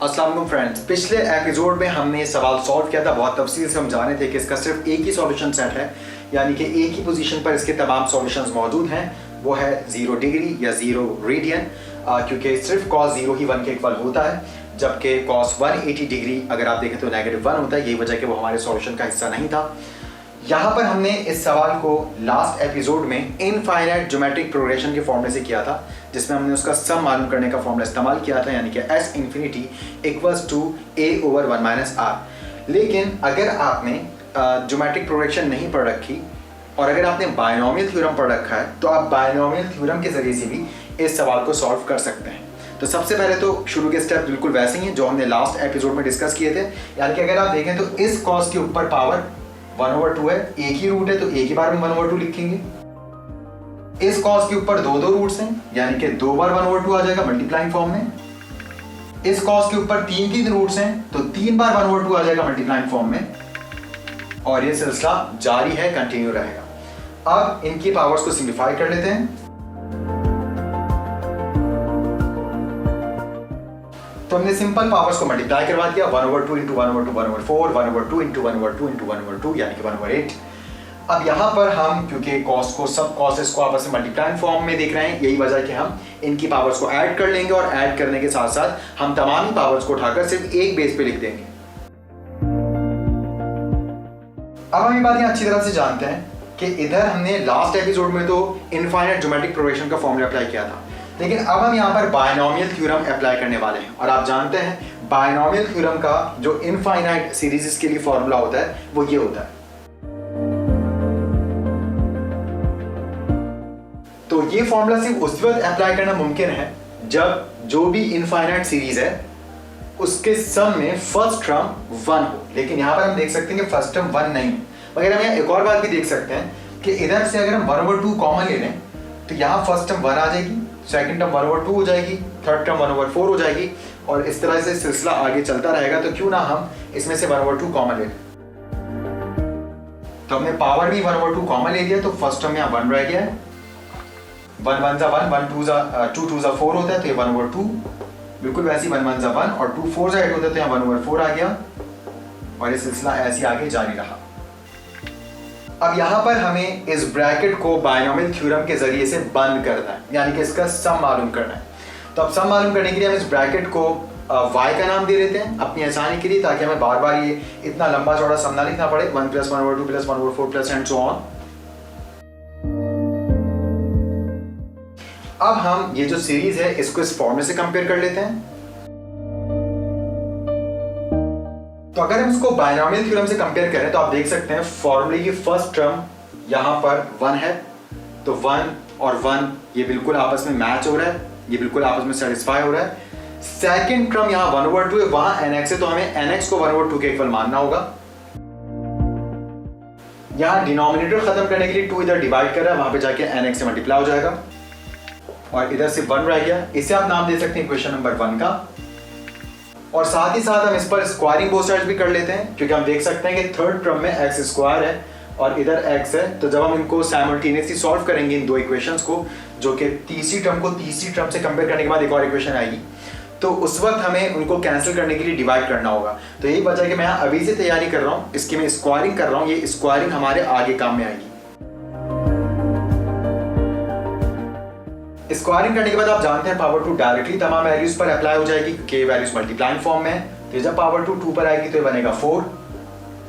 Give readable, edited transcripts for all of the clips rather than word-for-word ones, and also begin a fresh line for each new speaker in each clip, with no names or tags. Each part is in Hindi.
अस्सलाम वालेकुम फ्रेंड्स, पिछले एपिसोड में हमने सवाल सॉल्व किया था। बहुत तफसील से हम जाने थे कि इसका सिर्फ एक ही सॉल्यूशन सेट है, यानी कि एक ही पोजीशन पर इसके तमाम सॉल्यूशंस मौजूद हैं। वो है 0 डिग्री या 0 रेडियन, क्योंकि सिर्फ cos 0 ही 1 के इक्वल होता है, जबकि cos 180 डिग्री अगर आप देखें तो -1 होता है। यही वजह कि वो हमारे सॉल्यूशन का हिस्सा नहीं था। यहाँ पर हमने इस सवाल को लास्ट एपिसोड में इनफाइनाइट ज्योमेट्रिक प्रोग्रेशन के फॉर्मूले से किया था, जिसमें हमने उसका सम मालूम करने का फॉर्मूला इस्तेमाल किया था, यानी कि S infinity equals to a/1 - r। लेकिन अगर आपने ज्योमेट्रिक प्रोग्रेशन नहीं पढ़ रखी और अगर आपने बायनॉमियल थ्योरम पढ़ रखा है तो आप बायनॉमियल थ्योरम के जरिए से भी इस सवाल को सॉल्व कर सकते हैं। तो सबसे पहले तो शुरू के स्टेप बिल्कुल वैसे ही हैं जो हमने लास्ट एपिसोड में डिस्कस किए थे, यानी कि अगर आप देखें तो इस cos के ऊपर पावर 1/2 है, एक ही रूट है तो एक ही बार में 1/2 लिखेंगे। इस cos के ऊपर दो रूट्स हैं, यानी कि 2 बार 1/2 आ जाएगा मल्टीप्लाइंग फॉर्म में। इस cos के ऊपर 3 रूट्स हैं तो 3 बार 1/2 आ जाएगा मल्टीप्लाइंग फॉर्म में, और ये सिलसिला जारी है, कंटिन्यू रहेगा। अब इनकी पावर्स को सिंप्लीफाई कर लेते हैं। तो हमने सिंपल पावर्स को मल्टीप्लाई करवा दिया, 1/2 इंटू 1/2 1/4, 1/2 इंटू 1/2 इंटू 1/2 यानी कि 1/8। अब यहाँ पर हम क्योंकि cos को सब causes को आपस में मल्टीप्लाइंग फॉर्म में देख रहे हैं, यही वजह है कि हम इनकी पावर्स को ऐड कर लेंगे और ऐड करने के साथ साथ हम तमाम ही पावर्स को उठाकर सिर्फ एक बेस पे लिख देंगे। अब हम ये बात यहाँ अच्छी तरह से जानते हैं कि इधर हमने लास्ट एपिसोड में तो इनफाइनाइट ज्योमेट्रिक प्रोग्रेशन का फॉर्मूला अप्लाई किया था, लेकिन अब हम यहाँ पर बायनॉमियल थ्योरम अप्लाई करने वाले हैं। और आप जानते हैं बायनॉमियल थ्योरम का जो इनफाइनाइट सीरीज के लिए फॉर्मूला होता है वो ये होता है। तो ये फॉर्मूला सिर्फ उस वक्त अप्लाई करना मुमकिन है जब जो भी इनफाइनाइट सीरीज है उसके सम में फर्स्ट टर्म 1 हो, लेकिन यहाँ पर हम देख सकते हैं कि फर्स्ट टर्म 1 नहीं है। मगर हम यहाँ एक और बात भी देख सकते हैं कि इधर से अगर हम 1/2 कॉमन ले लें तो यहाँ फर्स्ट टर्म 1 आ जाएगी, सेकंड टर्म 1/2 हो जाएगी, थर्ड टर्म 1/4 हो जाएगी, और इस तरह से सिलसिला आगे चलता रहेगा। तो क्यों ना हम इसमें से 1/2 कॉमन ले लें। तो हमने पावर भी 1/2 कॉमन ले लिया, तो फर्स्ट टर्म यहाँ 1 रह गया है। 1 1 सा 1, 1 2 सा 2 2 सा 4 होता है, तो ये 1/2 बिल्कुल वैसी 1 1 सा 1 और 2 4 सा 8 होता है, तो यहाँ 1/4 आ गया, और ये सिलसिला ऐसे आगे जारी रहा। अब यहाँ पर हमें इस ब्रैकेट को बायनॉमियल थ्योरम के जरिए से बंद करना है, यानी कि इसका सम मालूम करना है। तो अब सम मालूम करने के लिए हम इस ब्रैकेट को y का नाम दे देते हैं अपनी आसानी के लिए, ताकि हमें बार बार ये इतना लंबा चौड़ा सम ना लिखना पड़े। 1 + 1/2 + 1/4 प्लस एंड सो ऑन। अब हम ये जो सीरीज है इसको इस फॉर्मूले से कंपेयर कर लेते हैं। तो अगर हम इसको बायनॉमियल थ्योरम से कंपेयर करें तो आप देख सकते हैं फॉर्मूले की फर्स्ट टर्म यहाँ पर 1 है, तो 1 और 1 ये बिल्कुल आपस में मैच हो रहा है, ये बिल्कुल आपस में सेटिस्फाई हो रहा है। सेकंड टर्म यहाँ 1/2 है, वहां nx है, तो हमें nx को 1/2 के इक्वल मानना होगा। यहाँ डिनोमिनेटर खत्म करने के लिए 2 इधर डिवाइड कर रहा है, वहां पे जाके nx से मल्टीप्लाई हो जाएगा, और इधर से 1 रह गया। इसे आप नाम दे सकते हैं इक्वेशन नंबर 1 का। और साथ ही साथ हम इस पर स्क्वायरिंग बोथ साइड्स भी कर लेते हैं, क्योंकि हम देख सकते हैं कि थर्ड टर्म में x² है और इधर x है। तो जब हम इनको साइमल्टेनियसली सॉल्व करेंगे इन दो इक्वेशंस को, जो कि तीसरी टर्म को तीसरी टर्म से कंपेयर करने के बाद एक और इक्वेशन आएगी, तो उस वक्त हमें उनको कैंसिल करने के लिए डिवाइड करना होगा। तो यही वजह है कि मैं अभी से तैयारी कर रहा हूँ, इसकी मैं स्क्वायरिंग कर रहा हूँ। ये स्क्वायरिंग हमारे आगे काम में आएगी। स्क्वायरिंग करने के बाद आप जानते हैं पावर 2 डायरेक्टली तमाम वैल्यूज पर अप्लाई हो जाएगी, के वैल्यूज मल्टीप्लाइंग फॉर्म में है। तो जब पावर 2 पर आएगी तो ये बनेगा 4,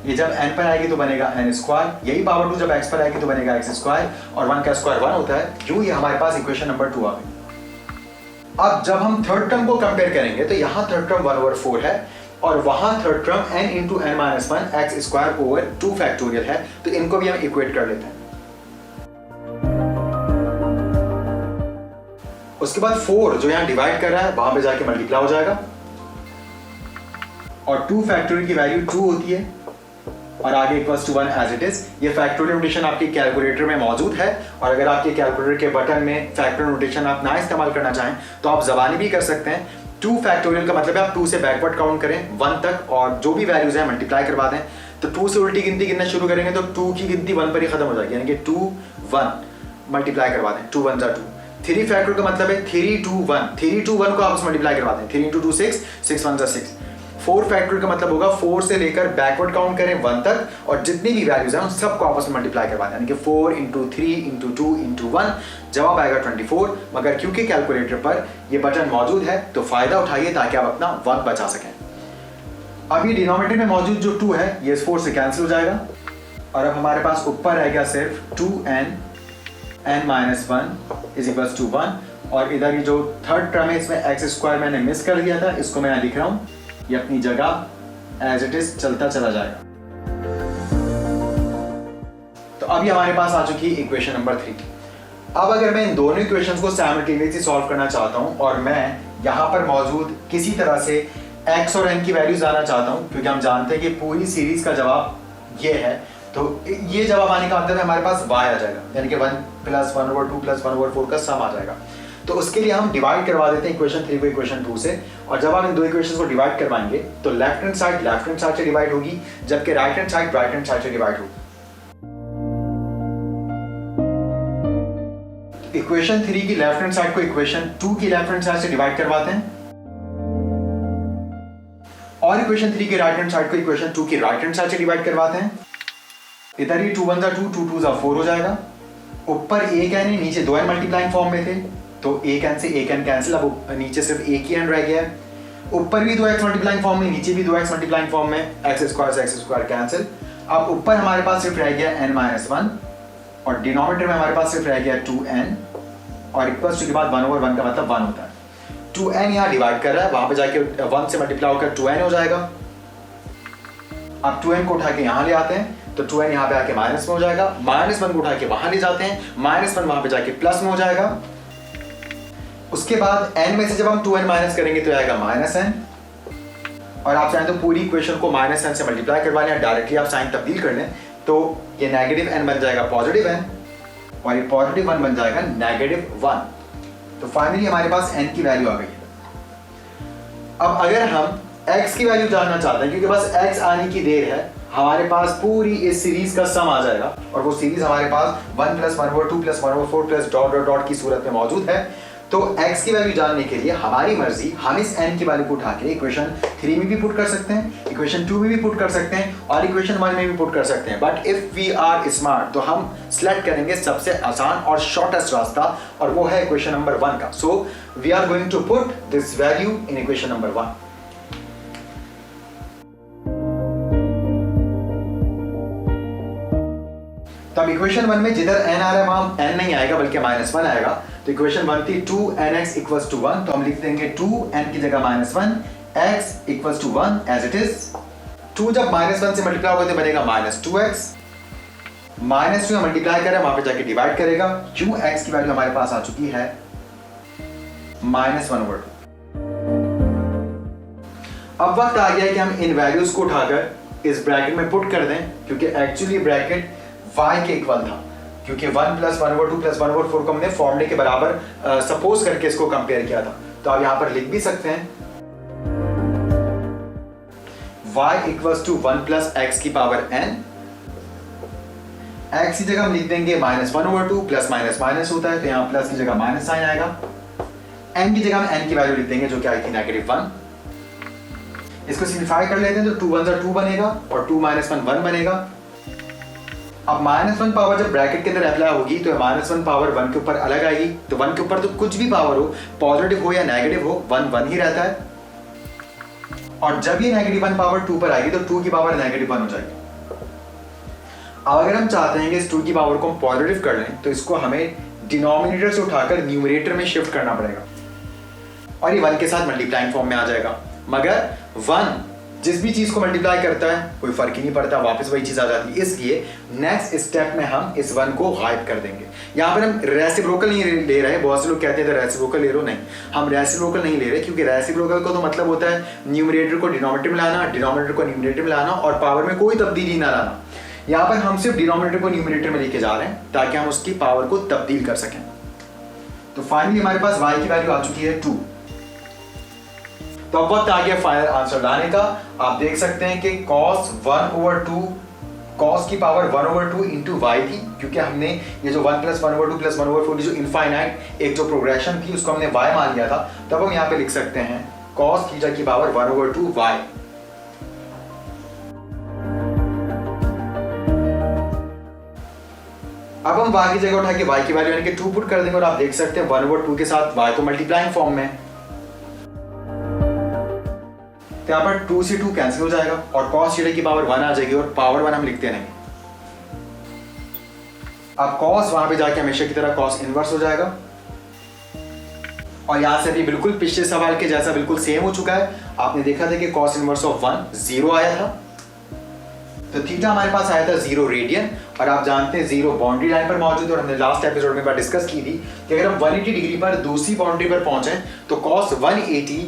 ये जब n पर आएगी तो बनेगा n², यही पावर 2 जब x पर आएगी तो बनेगा x², और 1 का स्क्वायर 1 होता है। यूं ही हमारे पास इक्वेशन नंबर 2 आ गई। अब जब हम थर्ड टर्म को कंपेयर करेंगे तो यहाँ थर्ड टर्म 1/4 है और वहां third term n × n-1 x² / 2 factorial है, तो इनको भी हम इक्वेट कर लेते हैं। उसके बाद 4 जो यहाँ डिवाइड कर रहा है वहां पे जाके मल्टीप्लाई हो जाएगा, और 2 फैक्टोरियल की वैल्यू 2 होती है, और आगे =1 एज इट इज। ये फैक्टोरियल नोटेशन आपके कैलकुलेटर में मौजूद है, और अगर आपके कैलकुलेटर के बटन में फैक्टोरियल नोटेशन आप ना इस्तेमाल करना चाहें तो आप ज़बानी भी कर सकते हैं। 2 फैक्टोरियल का मतलब है आप 2 से बैकवर्ड काउंट करें 1 तक, और जो भी वैल्यूज हैं मल्टीप्लाई करवा दें। तो 2 से उल्टी गिनती गिनना शुरू करेंगे तो 2 की गिनती 1 पर ही खत्म हो जाएगी, यानी कि 2 1 मल्टीप्लाई करवा दें, 2 1 = 2। 3 फैक्टर का मतलब है 3 2 1, 3 2 1 को आपस में मल्टीप्लाई करवाते हैं, 3 2 2 6, 6 1 6। 4 फैक्टर का मतलब होगा 4 से लेकर बैकवर्ड काउंट करें 1 तक और जितनी भी वैल्यूज हैं उन सबको आपस में मल्टीप्लाई करवाते हैं, यानी कि 4 इंटू 3 इंटू 2 इंटू 1, जवाब आएगा 24। मगर क्योंकि कैलकुलेटर पर ये बटन मौजूद है तो फायदा उठाइए ताकि आप अपना वक्त बचा सकें। अब ये डिनोमिनेटर में मौजूद जो 2 है ये इस 4 से कैंसिल हो जाएगा और अब हमारे पास ऊपर रह गया सिर्फ 2n n-1 is equals to 1 और इधर ये जो थर्ड टर्म है इसमें एक्स स्क्वायर मैंने मिस कर दिया था, इसको मैं लिख रहा हूं, ये अपनी जगह एज इट इज चलता चला जाएगा। तो अभी हमारे पास आ चुकी इक्वेशन नंबर 3। अब अगर मैं इन दोनों इक्वेशंस को साइमल्टेनियसली सॉल्व करना चाहता हूं और मैं यहां पर मौजूद किसी तरह से x और n की वैल्यूज आना चाहता हूं, क्योंकि हम जानते हैं कि पूरी सीरीज का जवाब ये है, तो ये जवाब आने का मतलब है हमारे पास y आ जाएगा, यानी कि 1 + 1/2 + 1/4 का सम आ जाएगा। तो उसके लिए हम डिवाइड करवा देते हैं इक्वेशन 3 को इक्वेशन 2 से, और जब आप इन दो इक्वेशंस को डिवाइड करवाएंगे तो लेफ्ट हैंड साइड से डिवाइड होगी, जबकि राइट हैंड साइड से डिवाइड होगी। इक्वेशन 3 की लेफ्ट हैंड साइड को इक्वेशन 2 की लेफ्ट हैंड साइड से डिवाइड करवाते हैं और इक्वेशन 3 की राइट हैंड साइड को इक्वेशन 2 की राइट हैंड साइड से डिवाइड करवाते हैं। इधर ही 2 1 2 2 2 4 हो जाएगा। ऊपर एक n है, नीचे 2n मल्टीप्लाइंग फॉर्म में थे, तो एक n से एक n कैंसिल, अब नीचे सिर्फ एक ही n रह गया है। ऊपर भी 2x मल्टीप्लाइंग फॉर्म में, नीचे भी 2x मल्टीप्लाइंग फॉर्म में, x स्क्वायर से x स्क्वायर कैंसिल। अब ऊपर हमारे पास सिर्फ रह गया n-1 और डिनोमिनेटर में हमारे पास सिर्फ रह गया 2n और इक्वल्स टू के बाद 1/1 का मतलब 1 होता है। 2n यहाँ डिवाइड कर रहा है, वहां पे जाके 1 से मल्टीप्लाई होकर 2n हो जाएगा। अब 2n को उठा के यहाँ ले आते हैं तो 2n यहाँ पे आके माइनस में हो जाएगा, -1 को उठा के वहां ले जाते हैं, -1 वहां पे जाके प्लस में हो जाएगा। उसके बाद n में से जब हम 2n माइनस करेंगे तो आएगा -n, और आप चाहें तो पूरी इक्वेशन को -n से मल्टीप्लाई करवा लें, डायरेक्टली आप साइन तब्दील कर लें तो ये -n बन जाएगा +n और ये +1 बन जाएगा -1। तो फाइनली हमारे पास n की वैल्यू आ गई है। अब अगर हम x की वैल्यू जानना चाहते हैं, क्योंकि बस x आने की देर है, हमारे पास पूरी इस सीरीज का सम आ जाएगा और वो सीरीज हमारे पास 1 + 1/2 + 1/4 की सूरत में मौजूद है। तो x की वैल्यू जानने के लिए हमारी मर्जी, हम इस n की वैल्यू को उठा के इक्वेशन 3 में भी पुट कर सकते हैं, इक्वेशन 2 में भी पुट कर सकते हैं और इक्वेशन 1 में भी पुट कर सकते हैं। But if we are smart तो हम सिलेक्ट करेंगे सबसे आसान और शॉर्टेस्ट रास्ता, और वो है इक्वेशन नंबर 1 का। So we are going to put this value in equation number 1। तो अब इक्वेशन 1 में जिधर n आ रहा है वहां n नहीं आएगा बल्कि -1 आएगा। तो इक्वेशन 1 थी 2nx = 1, तो हम लिख देंगे 2n की जगह -1, x = 1 एज इट इज। 2 जब -1 से मल्टीप्लाई होगा तो बनेगा -2x, -2 में मल्टीप्लाई करें वहां पे जाके डिवाइड करेगा, क्यों x की वैल्यू हमारे पास आ चुकी है -1/2। अब वक्त आ गया है कि हम इन वैल्यूज को उठाकर इस ब्रैकेट में पुट कर दें, क्योंकि एक्चुअली ब्रैकेट y के इक्वल था, क्योंकि 1 + 1/2 + 1/4 को हमने फॉर्मूले के बराबर सपोज करके इसको कंपेयर किया था। तो आप यहां पर लिख भी सकते हैं y = 1 + x की पावर n, x की जगह हम लिख देंगे -1/2, प्लस माइनस माइनस होता है तो यहां प्लस की जगह माइनस साइन आएगा, n की जगह हम n की वैल्यू लिख देंगे जो कि आई थी -1। इसको सिंप्लीफाई कर लेते हैं तो 2 1 2 बनेगा और 2 - 1 1 बनेगा। अब -1 पावर जब ब्रैकेट के अंदर अप्लाई होगी तो -1 पावर 1 के ऊपर अलग आएगी, तो 1 के ऊपर तो कुछ भी पावर हो, पॉजिटिव हो या नेगेटिव हो, 1 1 ही रहता है। और जब ये -1 पावर 2 पर आएगी तो 2 की पावर -1 हो जाएगी। अब अगर हम चाहते हैं कि इस 2 की पावर को हम पॉजिटिव कर लें तो इसको हमें डिनोमिनेटर से उठाकर न्यूमरेटर में शिफ्ट करना पड़ेगा और ये 1 के साथ मल्टीप्लाइंग फॉर्म में आ जाएगा। मगर 1 जिस भी चीज को मल्टीप्लाई करता है कोई फर्क ही नहीं पड़ता, वापस वही चीज आ जाती है। इसलिए नेक्स्ट स्टेप में हम इस 1 को गायब कर देंगे। यहाँ पर हम रेसिप्रोकल नहीं ले रहे हैं, बहुत से लोग कहते हैं रेसिप्रोकल ले रहे हो, नहीं, हम रेसिप्रोकल नहीं ले रहे, क्योंकि रेसिप्रोकल को तो मतलब होता है न्यूमरेटर को डिनोमिनेटर में लाना, डिनोमिनेटर को न्यूमरेटर में लाना और पावर में कोई तब्दीली ना लाना। यहाँ पर हम सिर्फ डिनोमिनेटर को न्यूमरेटर में लेके जा रहे हैं ताकि हम उसकी पावर को तब्दील कर सकें। तो फाइनली हमारे पास y की वैल्यू आ चुकी है 2। तो अब वक्त आ गया फाइनल आंसर लाने का। आप देख सकते हैं कि cos 1/2 cos की पावर 1/2 इंटू वाई थी, क्योंकि हमने ये जो 1 + 1/2 + 1/4 की जो इनफाइनाइट एक जो प्रोग्रेशन थी उसको हमने y मान लिया था, तब हम यहाँ पे लिख सकते हैं cos थीटा की पावर 1/2 y। अब हम y की जगह उठा के y की वैल्यू यानी कि 2 पुट कर देंगे और आप देख सकते हैं 1/2 के साथ y तो मल्टीप्लाइंग फॉर्म में है, तो यहाँ पर 2 से 2 कैंसिल हो जाएगा और cos थीटा की पावर 1 आ जाएगी और पावर 1 हम लिखते रहेंगे। अब cos वहां पे जाके हमेशा की तरह cos इनवर्स हो जाएगा और यहां से भी बिल्कुल पिछले सवाल के जैसा बिल्कुल सेम हो चुका है। आपने देखा था कि cos इनवर्स ऑफ 1 0 आया था, तो थीटा हमारे पास आया था 0 रेडियन और आप जानते हैं 0 बाउंड्री लाइन पर मौजूद है और हमने लास्ट एपिसोड में बात डिस्कस की थी कि अगर हम 180 डिग्री पर दूसरी बाउंड्री पर पहुंचे तो cos 180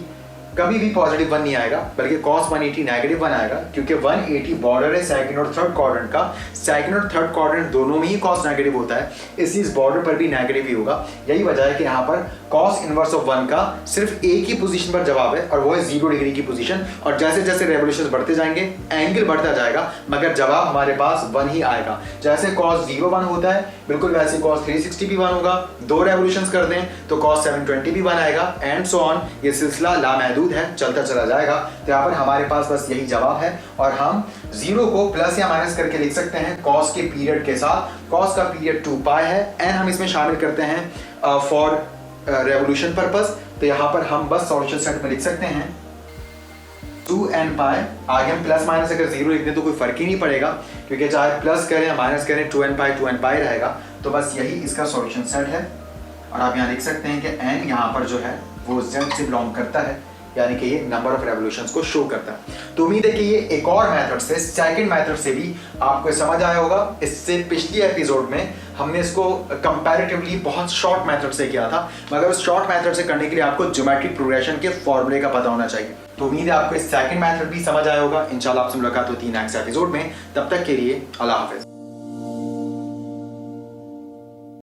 कभी भी पॉजिटिव 1 नहीं आएगा, बल्कि cos 180 नेगेटिव 1 आएगा, क्योंकि 180 बॉर्डर है सेकंड और थर्ड क्वाड्रेंट का। सेकंड और थर्ड क्वाड्रेंट दोनों में ही cos नेगेटिव होता है, इसलिए इस बॉर्डर पर भी नेगेटिव ही होगा। यही वजह है कि यहाँ पर cos इनवर्स ऑफ 1 का सिर्फ एक ही पोजीशन पर जवाब है और वो है 0 डिग्री की पोजीशन। और जैसे जैसे रेवोल्यूशन बढ़ते जाएंगे एंगल बढ़ता जाएगा, मगर जवाब हमारे पास 1 ही आएगा। जैसे cos 0 1 होता है, बिल्कुल वैसे cos 360 भी 1 होगा। 2 रेवोल्यूशंस कर दें तो cos 720 भी 1 आएगा एंड सो ऑन। ये सिलसिला लामहदूद है, चलता चला जाएगा। तो यहाँ पर हमारे पास बस यही जवाब है और हम 0 को प्लस या माइनस करके लिख सकते हैं cos के पीरियड के साथ। cos का पीरियड 2π है एंड हम इसमें शामिल करते हैं फॉर रेवोल्यूशन पर्पस। तो यहाँ पर हम बस सॉल्यूशन सेट में लिख सकते हैं 2nπ। आगे हम प्लस माइनस अगर 0 लिख दें तो कोई फर्क ही नहीं पड़ेगा, क्योंकि चाहे प्लस करें या माइनस करें 2nπ रहेगा। तो बस यही इसका सॉल्यूशन सेट है और आप यहाँ लिख सकते हैं कि n यहाँ पर जो है वो z से बिलोंग करता है, यानी कि ये नंबर ऑफ रेवोल्यूशंस को शो करता है। तो उम्मीद है कि ये एक और मेथड से, सेकंड मेथड से भी आपको समझ आया होगा। इससे पिछली एपिसोड में हमने इसको कंपैरेटिवली बहुत शॉर्ट मेथड से किया था, मगर उस शॉर्ट मेथड से करने के लिए आपको ज्योमेट्रिक प्रोग्रेशन के फॉर्मूले का पता होना चाहिए। तो उम्मीद है आपको इस सेकंड मेथड भी समझ आया होगा। इंशाल्लाह आपसे मुलाकात होती है नेक्स्ट एपिसोड में, तब तक के लिए अल्लाह हाफिज।